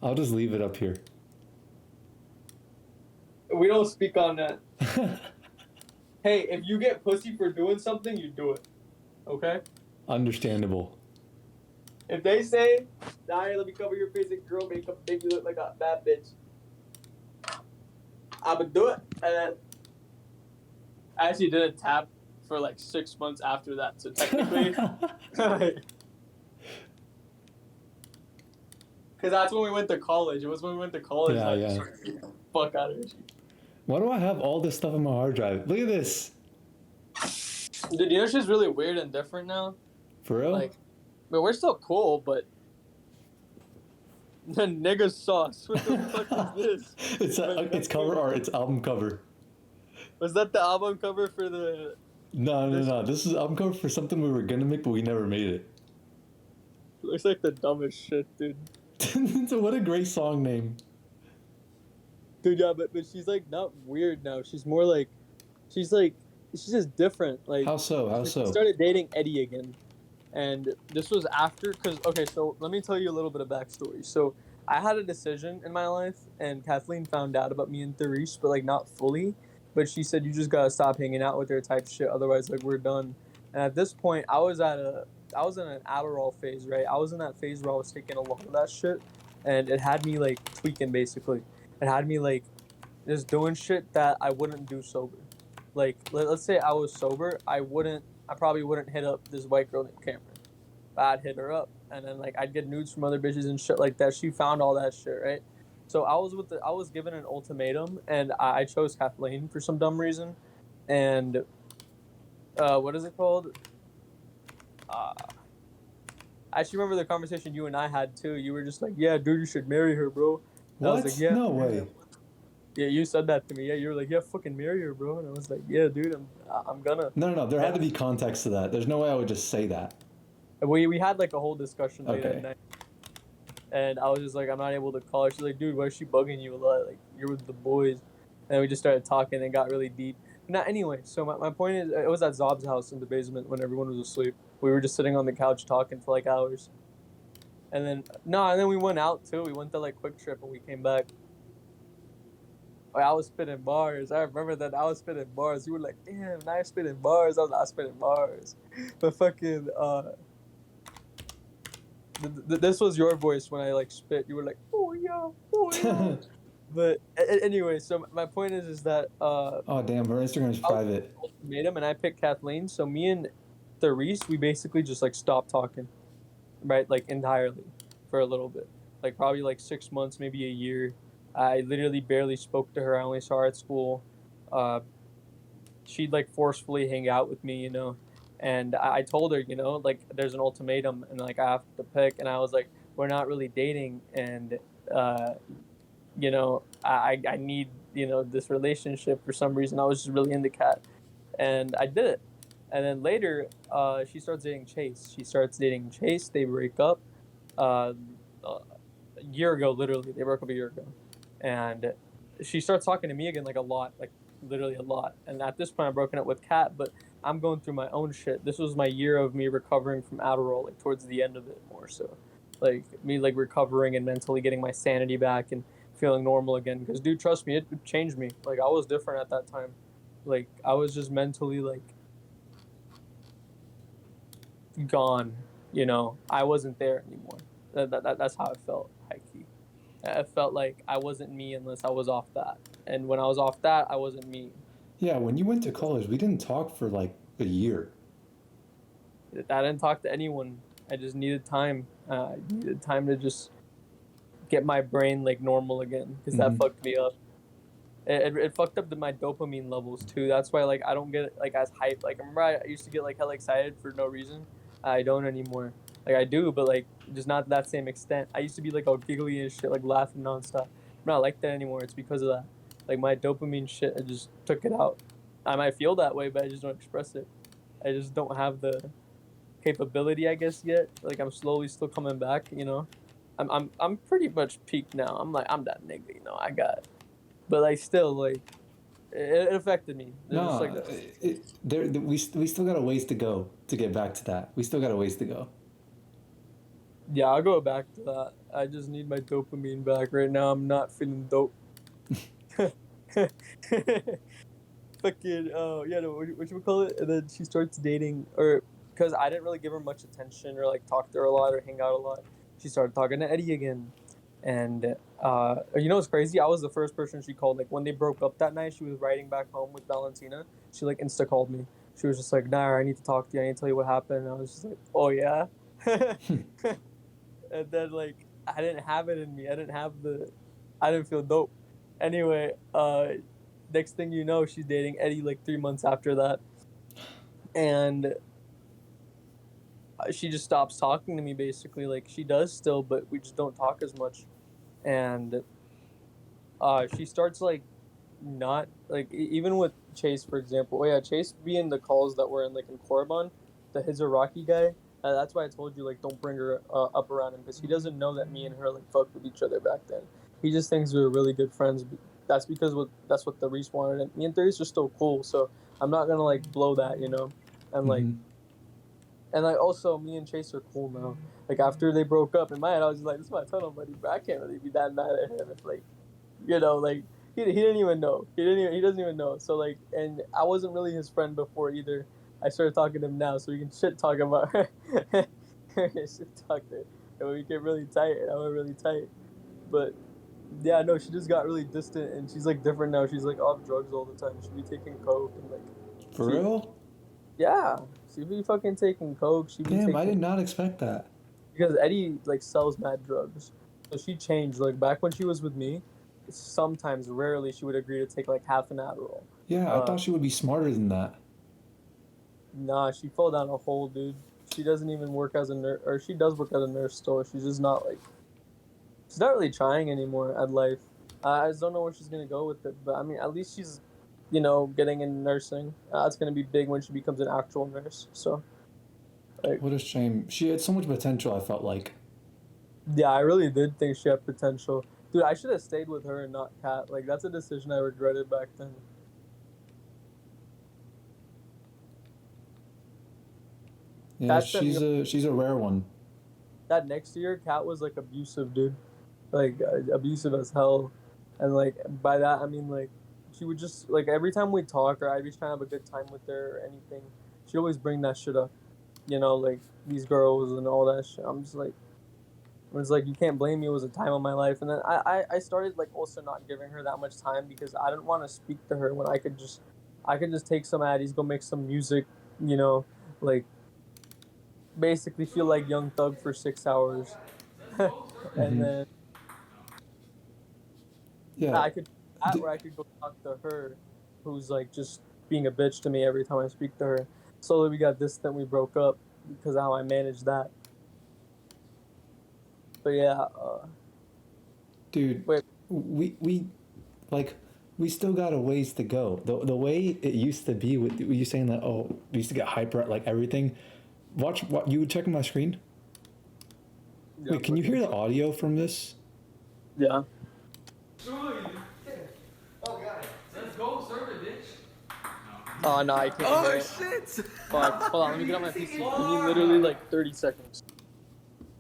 I'll just leave it up here. We don't speak on that. Hey, if you get pussy for doing something, you do it. Okay? Understandable. If they say, nah, let me cover your face in girl makeup, make you look like a bad bitch, I'ma do it. And then I actually did a tap for like 6 months after that. So technically, because that's when we went to college. It was when we went to college that Yeah, I just yeah. started getting the fuck out of here. Why do I have all this stuff on my hard drive? Look at this. Dude, you know shit's really weird and different now? For real? Like, but we're still cool, but the nigga sauce. What the fuck is this? It's cover art. It's album cover. Was that the album cover for the No, no, this? no. This is album cover for something we were gonna make, but we never made it. Looks like the dumbest shit, dude. So what a great song name. Dude, yeah, but she's like not weird now. She's more like she's just different. Like How so? How she so? started dating Eddie again, and this was after because okay, so let me tell you a little bit of backstory. So I had a decision in my life, and Kathleen found out about me and Tharys, but like not fully. But she said you just gotta stop hanging out with her type shit, otherwise like we're done. And at this point, I was in an Adderall phase, right? I was in that phase where I was taking a lot of that shit, and it had me like tweaking basically. It had me like just doing shit that I wouldn't do sober. Like let's say I was sober, I probably wouldn't hit up this white girl named Cameron. But I'd hit her up, and then like I'd get nudes from other bitches and shit like that. She found all that shit, right? So I was given an ultimatum, and I chose Kathleen for some dumb reason, and what is it called? Uh, I actually remember the conversation you and I had too. You were just like, "Yeah, dude, you should marry her, bro." And I was like, What? "Yeah, No way. yeah." You said that to me. Yeah, you were like, "Yeah, fucking marry her, bro." And I was like, "Yeah, dude, I'm gonna." No, no, no. There had And to be context to that. There's no way I would just say that. we had like a whole discussion late at Okay. night, and I was just like, "I'm not able to call her." She's like, "Dude, why is she bugging you a lot? Like, you're with the boys." And we just started talking and got really deep. Now, anyway, so my point is, it was at Zob's house in the basement when everyone was asleep. We were just sitting on the couch talking for like hours. And then no, and then we went out too. We went to like Quick Trip and we came back. Like, I was spitting bars. I remember that I was spitting bars. You were like, "Damn, nice spitting bars." I was not spitting bars, but fucking this was your voice when I like spit. You were like, "Oh yeah, oh yeah." But anyway, so my point is that Oh damn, her Instagram's I was private. ultimatum and I picked Kathleen. So me and Therese, we basically just like stopped talking, right? Like entirely for a little bit, like probably like 6 months, maybe a year. I literally barely spoke to her. I only saw her at school. Uh, she'd like forcefully hang out with me, and I told her, like there's an ultimatum and like I have to pick, and I was like, we're not really dating, and uh, I need this relationship for some reason. I was just really into Kat, and I did it. And then later, she starts dating Chase. She starts dating Chase. They break up. Uh, a year ago, literally, they broke up a year ago, and she starts talking to me again, like a lot, like literally a lot. And at this point, I'm broken up with Kat, but I'm going through my own shit. This was my year of me recovering from Adderall, like towards the end of it, more so, like me like recovering and mentally getting my sanity back and feeling normal again. Because dude, trust me, it changed me. Like I was different at that time. Like I was just mentally like gone. I wasn't there anymore. That's how I felt, high key. I felt like I wasn't me unless I was off that. And when I was off that, I wasn't me. Yeah, when you went to college, we didn't talk for like a year. I didn't talk to anyone. I just needed time. I needed time to just get my brain like normal again because that Hmm. fucked me up. It fucked up my dopamine levels too. That's why like I don't get like as hype. Like I remember I used to get like hella excited for no reason. I don't anymore. Like I do, but like just not to that same extent. I used to be like all giggly and shit, like laughing nonstop. I'm not like that anymore. It's because of that. Like my dopamine shit, I just took it out. I might feel that way, but I just don't express it. I just don't have the capability, I guess, yet. Like I'm slowly still coming back. I'm pretty much peaked now. I'm like I'm that nigga. I got, but like still like it affected me. There's just like No, this. we still got a ways to go to get back to that. We still got a ways to go. Yeah, I'll go back to that. I just need my dopamine back right now. I'm not feeling dope. Fucking yeah, no, what you would call it? And then she starts dating, or because I didn't really give her much attention or like talk to her a lot or hang out a lot. She started talking to Eddie again, and you know what's crazy? I was the first person she called. Like when they broke up that night, she was riding back home with Valentina. She like insta called me. She was just like, "Nah, I need to talk to you. I need to tell you what happened." And I was just like, "Oh yeah," and then like I didn't have it in me. I didn't feel dope. Anyway, next thing you know, she's dating Eddie like 3 months after that, and she just stops talking to me basically. Like she does still, but we just don't talk as much. And she starts like not like even with Chase, for example. Oh yeah, Chase being the calls that were in like in Korriban, the Hizaraki guy. That's why I told you like don't bring her up around him because he doesn't know that me and her like fucked with each other back then. He just thinks we were really good friends. That's what the Reese wanted. And me and Therese are still cool, so I'm not gonna like blow that, you know. And like Hmm. and like also me and Chase are cool now. Like after they broke up, in my head I was just like, this is my tunnel buddy, but I can't really be that mad at him if like you know, like he didn't even know. He doesn't even know. So like, and I wasn't really his friend before either. I started talking to him now, so we can shit talk about her. Shit talk her, and we get really tight, and I went really tight. But yeah, no, she just got really distant, and she's like different now. She's like off drugs all the time. She be taking coke and like For she, real? yeah, she be fucking taking coke. She be Damn, I taking did not expect that. because Eddie like sells mad drugs. So she changed. Like back when she was with me, sometimes rarely she would agree to take like half an Adderall. Yeah, I Uh, thought she would be smarter than that. nah, she fell down a hole, dude. She doesn't even work as a nurse, or she does work as a nurse still. She's just not like she's not really trying anymore at life. I just don't know where she's gonna go with it. But I mean, at least she's, you know, getting in nursing. That's gonna be big when she becomes an actual nurse. So like, What a shame. She had so much potential, I felt like. yeah, I really did think she had potential. Dude, I should have stayed with her and not Kat. Like that's a decision I regretted back then. Yeah, Kat sent me she's a rare one. that next year. Kat was like abusive, dude. Like abusive as hell, and like by that I mean like she would just like every time we talk or I'd be trying to have a good time with her or anything, she'd always bring that shit up. You know, like these girls and all that shit. I'm just like, it's like you can't blame me. It was a time of my life, and then I started like also not giving her that much time because I didn't want to speak to her when I could just take some addies, go make some music, you know, like basically feel like Young Thug for 6 hours, and Hmm. then Yeah. I could that D- or I could go talk to her, who's like just being a bitch to me every time I speak to her. Slowly we got distant, we broke up because of how I managed that. But yeah, Dude, wait, we like we still got a ways to go. The way it used to be with you saying that, oh, we used to get hyper at like everything. Watch what you checking my screen? yeah, Wait, I'm can you looking. hear the audio from this? Yeah. Oh no, I can't hear Oh it. shit! Fuck. Hold on, let me get on my PC. Give me literally like 30 seconds.